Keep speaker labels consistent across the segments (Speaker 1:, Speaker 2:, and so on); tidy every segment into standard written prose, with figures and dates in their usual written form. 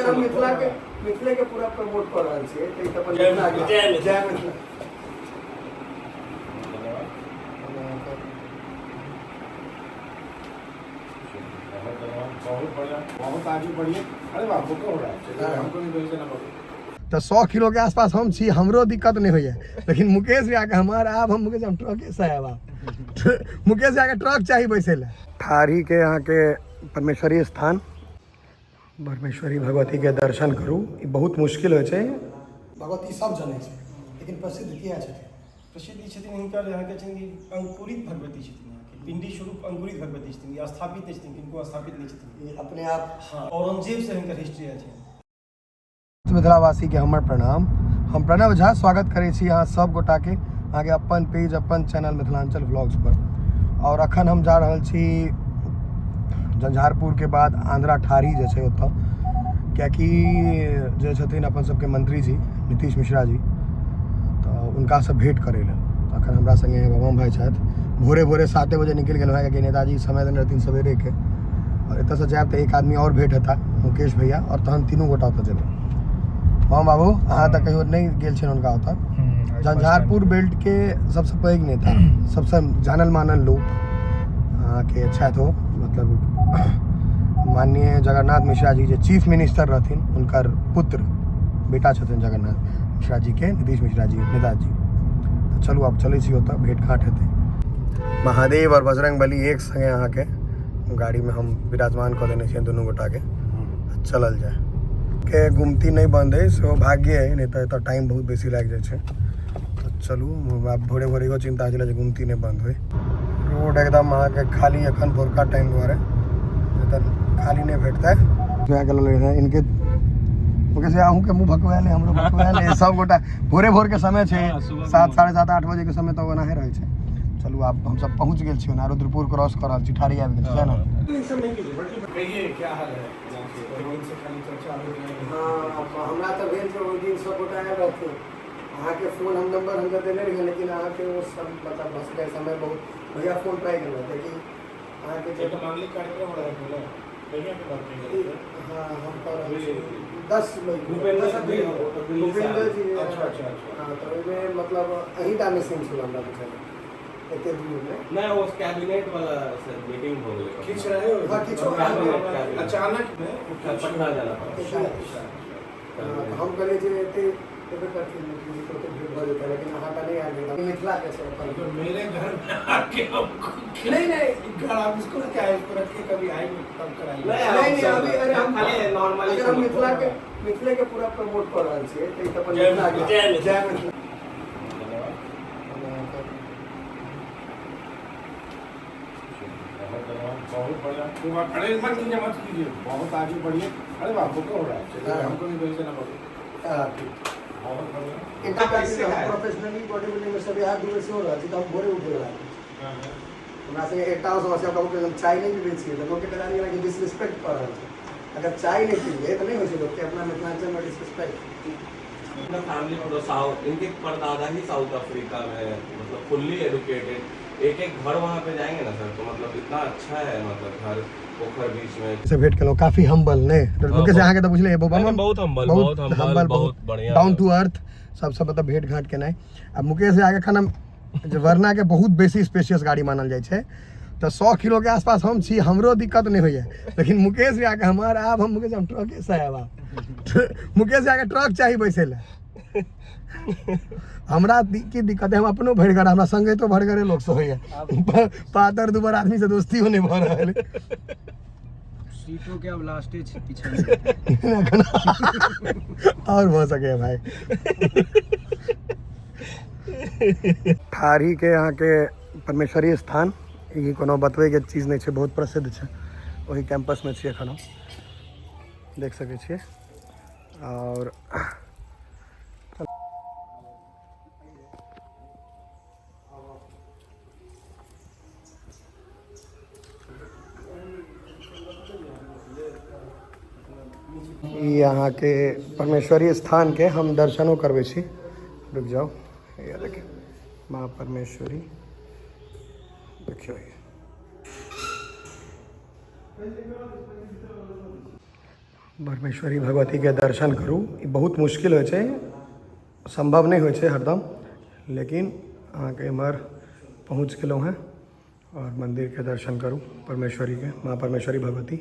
Speaker 1: अगर हम मिथिला के पूरा प्रमोट कर रहल छियै त ई त अपन मिथिला के जय मिथिला।
Speaker 2: बहुत बढ़िया, बहुत आगे बढ़िए। अरे बाप रे, हो रहा है हमको नहीं बोलते ना।
Speaker 1: तो 100 किलो के आसपास हम छी, हमरो दिक्कत नहीं होइए, लेकिन मुकेश भैया के हमारा आब हम मुकेश हम ट्रक से आब मुकेश भैया के ट्रक चाहिए बैसे ले। थारी के यहाँ के परमेश्वरी स्थान परमेश्वरी भगवती के दर्शन करू, ई बहुत मुश्किल होइ छै। भगवती सब जनै छै, लेकिन प्रसिद्ध किया छै?
Speaker 3: प्रसिद्ध छथिन हिनकर यहाँ के छथिन अंकुरित भगवती छथिन, यहाँ के पिंडी स्वरूप अंकुरित भगवती छथिन, स्थापित छथिन, किनको स्थापित नहीं छथिन
Speaker 1: अपने आप।
Speaker 3: हाँ, औरंगजेब से हिनकर हिस्ट्री है।
Speaker 1: मिथिलावासी के हमर प्रणाम। हम प्रणव झा स्वागत करै छी अहाँ सब गोटा के आगे अपन पेज अपन चैनल मिथिलांचल व्लॉग्स पर। और अखन हम जा रहल छी झंझारपुर के बाद आंध्रा ठारी जे छै ओतऽ, कियाकि जे छथिन अपन सबके मंत्री जी नीतीश मिश्रा जी, तऽ उनका से भेंट करे लेल। तऽ अखन हमरा संगे बमन भाई छथि। भोरे भोरे 7 बजे निकलि गेल है कि नेताजी समय देने रहथिन सवेरे के, और एतऽ से जायब तऽ एक आदमी और भेंट हेता मुकेश भैया, और तहन तीनों गोटा ओतऽ जेबै। हाँ बाबू, अहाँ तक कहियो नहीं गेल छियै उनका ओतऽ। झंझारपुर बेल्ट के सबसे पैघ नेता, सबसे जानल मानल लोग के छथि हो, मतलब माननीय जगन्नाथ मिश्रा जी जे चीफ मिनिस्टर रहथिन, उनकर पुत्र बेटा छथिन जगन्नाथ मिश्रा जी के, नीतीश मिश्रा जी नेताजी। तो चलू आब चलै छी ओतऽ, भेंट घाट हेतै। महादेव और बजरंग बली एक संगे अहाँ के गाड़ी में हम विराजमान कऽ देने छियै दुनू गोटा के, चलल जाए। के गुमती नहीं बंद है, सो भाग्य है, नहीं तो एतऽ टाइम बहुत बेसी लागि जाइ छै। तो चलू, भोरे भोरे इहो चिंता छलै जे गुमती नहीं बंद होइ। रोड एकदम अहाँ के खाली अखन भोरका टाइम दुआरे, खाली नहीं भेटतै। इनके मुकेश अहूँ के मुँह भकवाएल है, हमरो भकवाएल है, सब गोटा भोरे भोर के समय छै, 7 साढ़े 7 8 बजे के समय तो ओनाहे रहै छै। चलू आब हम सब पहुँच गेल छी, रुद्रपुर क्रॉस कर रहल छी, ठारी आबि गेल छै ना।
Speaker 2: क्या हाल है?
Speaker 1: हाँ, हमरा तो भेल छै ओहि दिन सब गोटा आयल रहथिन। अहाँ के फोन हम नंबर हमके देने रहिए, लेकिन अहाँ के वो सब मतलब बस के समय बहुत भैया फोन ट्राई कर रहे थे कि अहाँ के
Speaker 2: एक मांगलिक कार्यक्रम हो रहा है बोला भैया के बात नहीं करते।
Speaker 1: हाँ, हम कर 10 मई भूपेंद्र जी।
Speaker 2: अच्छा।
Speaker 1: हाँ, तो ओहिमे मतलब अहींटा मिसिंग छल हमरा बुझल एते दूर में।
Speaker 4: नहीं, वो कैबिनेट वाला सर मीटिंग हो गई,
Speaker 2: खींच रहे हो?
Speaker 1: हाँ, किछो
Speaker 2: अचानक में
Speaker 4: पटना जाना पड़ा।
Speaker 1: हम कहले जे एते एते करथिन तो भेट भऽ जेतै, लेकिन अहाँ का नहीं आयल रही मिथिला के से
Speaker 2: तो मेरे घर में आके नहीं घर आप इसको क्या है, इसको रख के कभी आएंगे तब कराएंगे।
Speaker 1: नहीं अभी अरे हम
Speaker 4: खाली नॉर्मली
Speaker 1: अगर हम मिथिला के पूरा प्रमोट कर रहल छियै त ई त अपन मिथिला के जय मिथिला।
Speaker 2: बहुत बढ़िया, खड़े मत कीजिए, बहुत आगे बढ़िए। अरे बाप रे, हो रहा है हमको नहीं बोलते ना। बहुत बढ़िया।
Speaker 1: इंटरप्राइज प्रोफेशनली बॉडी बिल्डिंग में सब यहाँ दूर से हो रहा है, तो हम भोरे उठे वाला हमरा से एकटा समस्या कहू कि हम चाय नहीं पीबै छियै तऽ लोग के पता नहीं लगे डिसरिस्पेक्ट कर रहल छै। अगर चाय नहीं पीबै तो नहीं होइ छै लोग के अपना मिथिलांचल में डिसरिस्पेक्ट।
Speaker 4: इनका फैमिली पूरा साउथ, इनके परदादा ही साउथ अफ्रीका में, मतलब फुल्ली एजुकेटेड। एक घर वहाँ पे जाएंगे ना सर, तो मतलब इतना अच्छा है, मतलब घर पोखर बीच में
Speaker 1: से भेंट केलो, काफी हम्बल ने लोग से अहाँ के तो बुझले
Speaker 4: बहुत हम्बल, बहुत बढ़िया,
Speaker 1: डाउन टू अर्थ सबसे मतलब भेंट घाट केनाइ। अब मुकेश से आगे खाना वरना के बहुत बेसी स्पेशियस गाड़ी मानल जाइ छै, तो 100 किलो के आसपास हम छी, हमरो दिक्कत नहीं होइए, लेकिन मुकेश भैया के हमारा आब हम मुकेश हम ट्रक से आब मुकेश भैया के ट्रक चाहिए बैसे ले। हमरा की दिक्कत है, हम अपनो भरगर, हमरा संगे तो भरगरे लोग से होइए, पातर दुबर आदमी से दोस्ती होने भऽ रहल
Speaker 3: सीटों के अब लास्टेज पीछे
Speaker 1: और हो सके भाई। ठारी के यहाँ के परमेश्वरी स्थान ई कोनो बतबै के चीज नहीं छै, बहुत प्रसिद्ध छै। वही कैंपस में छी एखन हम, देख सकै छियै। और यहाँ के परमेश्वरी स्थान के हम दर्शनों करबै छी। रुक जाओ, ये देखिए माँ परमेश्वरी, देखियो परमेश्वरी भगवती के दर्शन करूँ ई बहुत मुश्किल होइ छै, संभव नहीं होइ छै हरदम, लेकिन अहाँके एम्हर पहुँच गेलहुँ हैं और मंदिर के दर्शन करूँ परमेश्वरी के, माँ परमेश्वरी भगवती।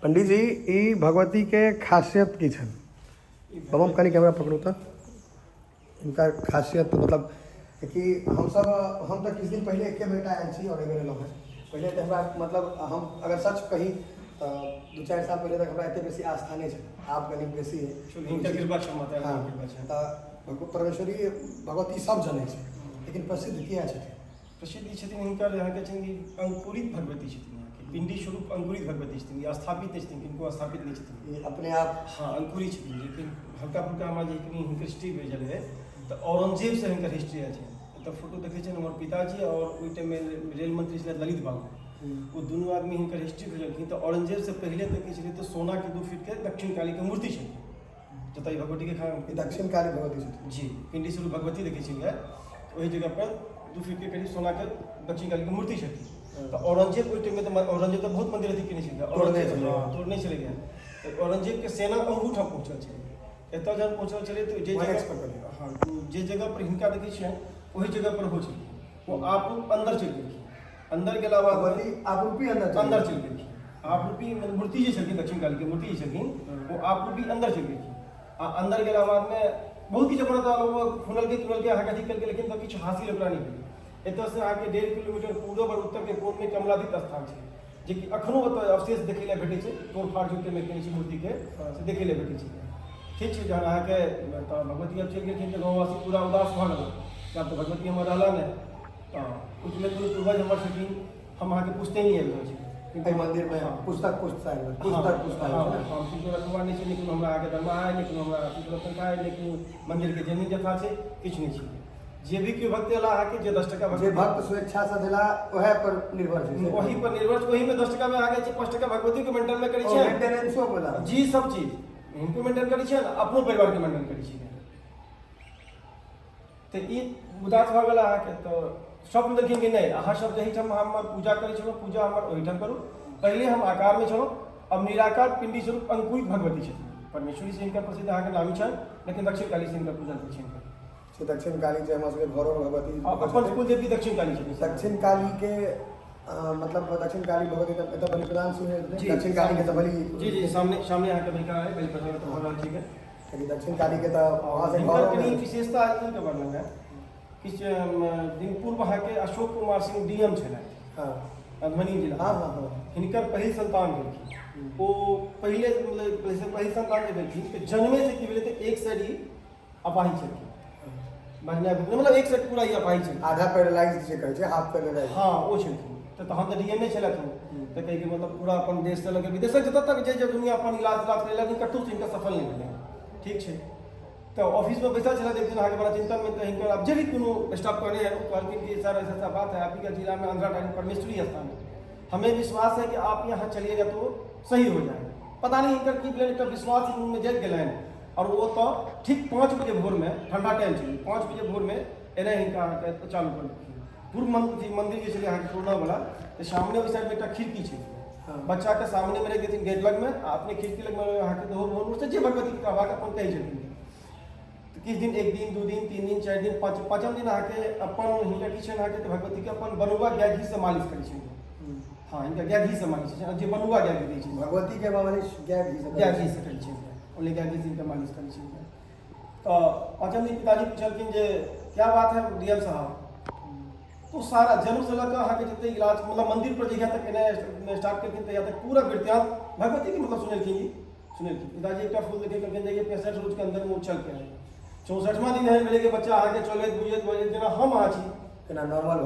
Speaker 1: पंडित जी ई भगवती के खासियत की छन? हम कनी कैमरा पकड़ू तो इनका खासियत मतलब कि हम तो किछ दिन पहले एक बेटा आयल छी और एबे लोग हैं पहले तो हमरा मतलब हम अगर सच कही तो 2-4 साल पहले तक हमरा एते बेसी आस्था नहीं है, आप कनी बेसी है
Speaker 3: हिनकर कृपा छै, माता
Speaker 1: हाँ,
Speaker 3: कृपा छै।
Speaker 1: तो परमेश्वरी भगवती सब जनै छै, लेकिन प्रसिद्ध किया छथिन?
Speaker 3: प्रसिद्ध ई छथिन हिनकर अहाँके छनि कि अंकुरित भगवती छथिन अहाँके, पिंडी स्वरूप अंकुरित भगवती छथिन, ई स्थापित छथिन, किनको स्थापित नहीं छथिन।
Speaker 1: ये अपने आप
Speaker 3: हाँ अंकुरित छथिन, लेकिन हल्का फुल्का हमरा जे कनी हिनकर हिस्ट्री भेजल है तो औरंगजेब से हिनकर हिस्ट्री है। तो फोटो देखे छनि हमर पिताजी और ओहि टाइम में रेल मंत्री छलै ललित बाबू, वो दोनों आदमी हिनकर हिस्ट्री भेजलखिन। तो औरंगजेब से पहले तक की छलै तो सोना के 2 फीट के दक्षिण काली के मूर्ति छै, जतऽ ई भगवती के
Speaker 1: दक्षिण काली भगवती छथिन
Speaker 3: जी पिंडी स्वरूप भगवती देखे छलियै, वही जगह पर 2 फीट के करीब सोना के दक्षिण काली के मूर्ति छथिन। तो औरंगजेब ओहि टाइम में तो औरंगजेब तो बहुत मंदिर अथी केने छलै, तोड़ने चले गए। तो औरंगजेब के सेना अंगूठा पहुँचल छलै, एतऽ जब पहुँचल छलै तो जे जगह हाँ जे जगह पर हिनका देखै छियै वही जगह पर हो छलै, वो आप अंदर चलि गेलखिन। अंदर गेला बाद
Speaker 1: आपरूपी अंदर
Speaker 3: चलि गेलखिन, आपरूपी मूर्ति जे छलखिन दक्षिण काली के मूर्ति जे छलखिन वो आपरूपी अंदर चलि गेलखिन। आ अंदर गेला बाद में बहुत किछु अपना तो खुनल के अहाँके अथी केलकै, लेकिन तो किछु हासिल ओकरा नहीं भेलै। एतऽ से अहाँके 1.5 किलोमीटर पूरब और उत्तर के कोण में कमलादीप स्थान छै, जे कि अखनो ओतऽ अवशेष देखे ला भेटै छै, तोड़फाड़ जो के केने छै मूर्ति के से देखे ला भेटै छै। ठीक छै, जहन अहाँके तऽ भगवती अब चलि गेलखिन तऽ गाँववासी पूरा उदास भऽ गेल, जब तो भगवती हमर रहला ने तो कुछ में पूर्वज हमर छथिन, हम अहाँके पूछते ही आबि रहल छी
Speaker 1: मंदिर में पुस्तक पुस्तक
Speaker 3: हम किनको रखवा नहीं छै, लेकिन हमरा आगे दरमा है, लेकिन हमरा अथी तनखा है, लेकिन मंदिर के जमीन जथा छै किछु नहीं छै। जे भी केओ भक्त एला अहाँके जे 10 टका
Speaker 1: जे भक्त स्वेच्छा से देला ओहे पर निर्भर छै,
Speaker 3: वही पर निर्भर छै, वही में 10 टका में अहाँके 5 टका भगवती के मेंटेन में करै छै,
Speaker 1: मेंटेनेंसो बोला
Speaker 3: जी सब चीज हिनको मेंटेन करै छै, अपनो परिवार के मेंटेन करै छै। तो ई उदास भऽ गेल अहाँके, तो सब देखिन कि नहीं अहाँ सब जहीठाम हम पूजा करै छलहुँ, पूजा हमर ओहीठाम करू। पहले हम आकार में छलहुँ, अब निराकार पिंडी स्वरूप अंकुरित भगवती छथिन। परमेश्वरी से हिनकर प्रसिद्ध अहाँके नामी छनि, लेकिन दक्षिण काली से हिनकर पूजा होइ छै।
Speaker 1: दक्षिण काली जे हमरा सबके घरो भगवती
Speaker 3: अपन कुल देवी दक्षिण काली छथिन।
Speaker 1: दक्षिण काली के मतलब दक्षिण काली भगवती एतऽ बलि प्रदान सुने दक्षिण काली के तऽ बलि
Speaker 3: जी जी सामने सामने अहाँके बैठा है, बलि प्रदान तो हो रहल छै के
Speaker 1: दक्षिण काली के तऽ वहाँ से
Speaker 3: हिनकर कनी विशेषता आदमी के वर्णन है। किछु दिन पूर्व अहाँके अशोक कुमार सिंह डीएम छलथि मधुबनी जिला, हिनकर पहिल संतान भेलखिन। ओ पहले मतलब पहिल संतान जे भेलखिन तऽ जन्मे से की भेलै तऽ एक साइड ही अपाहिज छलखिन, बढ़िया मतलब एक साइड पूरा ही अपाहिज छलखिन,
Speaker 1: आधा पैरालाइज जे कहै छै हाफ पैरालाइज,
Speaker 3: हाँ ओ छलखिन। तऽ तहन तऽ डीएमए छलथि तऽ कहै के मतलब पूरा अपन देश से लगे विदेश जतऽ तक जे दुनिया अपन इलाज करेलक कतहु से हिनका सफल नहीं भेलै। ठीक छै, तो ऑफिस में बैठा चला एक दिन आगे बड़ा चिंतन में, तो हिनकर अब जे भी कोनो स्टाफ करने हैं वो कहलखिन कि सर ऐसा बात है, आपकी का जिला में आंध्रा टाइम परमेश्वरी स्थान है, हमें विश्वास है कि आप यहाँ चलिएगा तो सही हो जाए। पता नहीं इनकर की प्लान, एक विश्वास ही उनमें जग गए, और वो तो ठीक 5 बजे भोर में, ठंडा टाइम छलै, 5 बजे भोर में एने हिनका चालू कर देलखिन। पूर्व मंदिर जे छलै अहाँके पुरना वाला, तो सामने ओहि साइड में एक खिड़की छै, बच्चा के सामने में रख देथिन गेट लग में, अपने खिड़की लग में अहाँके दोहर भोर से जे भगवती के कहबाक अपन कहै छथिन। किस दिन 1 दिन 2 दिन 3 दिन 4 दिन 5म दिन आके अपन हिनका की छनि अहाँके भगवती के अपन बनुआ गाय घी से मालिश करै छथिन। हाँ हिनका गाय घी से मालिश छै, जे बनुआ गाय घी दै छै
Speaker 1: भगवती के मालिश गाय घी से
Speaker 3: करै छै, ओनली गाय घी से हिनका मालिश करै छै। तो 5म दिन पिताजी पूछलखिन जे क्या बात है डीएम साहब, तो सारा जन्म से लग अहाँके जते इलाज मतलब मंदिर पर जहिया तक एने स्टार्ट केलखिन तहिया तक पूरा वृत्तांत भगवती के मतलब सुनेलखिन। पिताजी एकटा फूल देखे कहलखिन जे 65 रोज के अंदर में चल के आए। 64वां दिन एहन भेलै कि बच्चा अहाँके चलैत बुझैत जेना हम अहाँ छी,
Speaker 1: केना नॉर्मल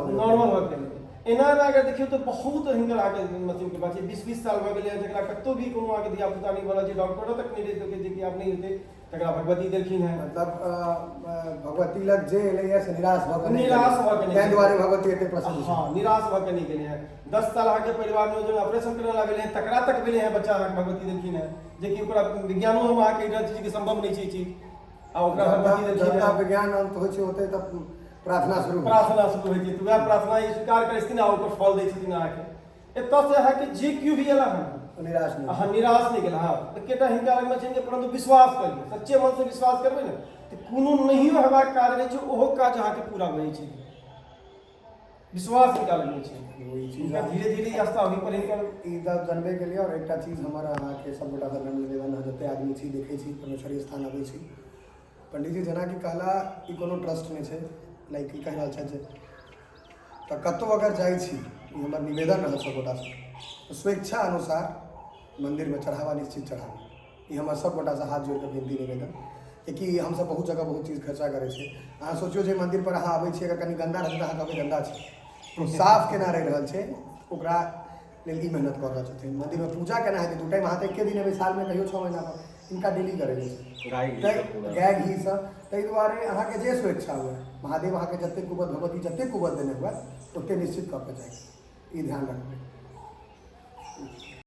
Speaker 3: भऽ गेलै। एना अगर देखियौ तऽ बहुत हिनकर अहाँके मतलब के बात छै, 20-20 साल भऽ गेलै, जकरा कतौ भी कोनो अहाँके धिया पुता नहीं बोला, जे डॉक्टरो तक नहीं देलकै जे कि आप नहीं हेतै, तकरा भगवती देलखिन है।
Speaker 1: मतलब भगवती लग जे एलैया से निराश भऽ के
Speaker 3: ताहि
Speaker 1: दुआरे भगवती एते प्रसन्न,
Speaker 3: हाँ निराश भऽ के नहीं गेलै है। 10 साल अहाँके परिवार में जो ऑपरेशन करे लागल है, तकरा तक भेलै है बच्चा अहाँके भगवती देलखिन है, जे कि ओकरा विज्ञानो हम अहाँके एकटा चीज के संभव नहीं छै चीज, आ ओकरा भगवती देलखिन है।
Speaker 1: विज्ञान अंत होइ छै ओते तब प्रार्थना शुरू
Speaker 3: होइ छै, तऽ वएह प्रार्थना ई स्वीकार करै छथिन आ ओकर फल दै छथिन अहाँके। एतऽ से अहाँके जे केओ भी एला हन
Speaker 1: निराश नहीं
Speaker 3: हाँ निराश नहीं गेला हाँ तो केटा हिनका लगमे छै परंतु विश्वास करिए सच्चे मन से विश्वास करबै ने तो कोनो नहीं हेबाक काज रहै छै ओहो काज अहाँके पूरा भए छै विश्वास हिनका लगमे छै
Speaker 1: वही चीज
Speaker 3: हिनका धीरे धीरे रास्ता अभी पर हिनकर
Speaker 1: ई जनबे के लिए और एकटा चीज हमारा अहाँके सब गोटा से निवेदन है जते आदमी छी देखै छी परमेश्वरी स्थान आबै छी पंडित जी जेना कि कहला ई कोनो ट्रस्ट नहीं छै लाइक ई कहि रहल छै जे तऽ कतौ अगर जाइ छी ई हमर निवेदन रहल सब गोटा से तो स्वेच्छा अनुसार मंदिर में चढ़ावा निश्चित चढ़ावा ई हमर सब गोटा से हाथ जोड़ के विनती निवेदन कि हम सब बहुत जगह बहुत चीज खर्चा करे छै अहाँ सोचियो जे मंदिर पर अहाँ आबै छी अगर कनी गंदा रहतै तऽ अहाँ कहबै गंदा छै तो साफ केना रहि रहल छै ओकरा लेल ई मेहनत कर रहल छथिन मंदिर में पूजा केना हेतै दू टाइम अहाँ तऽ एके दिन एबै साल में कहियो 6 महीना पर इनका डेली करे छै गाय घी सब ताहि दुआरे अहाँके जे स्वेच्छा हुए महादेव अहाँके जतेक कुबत भगवती जतेक कुबत देने हुए ओतेक निश्चित कऽ के चाही ई ध्यान रखबै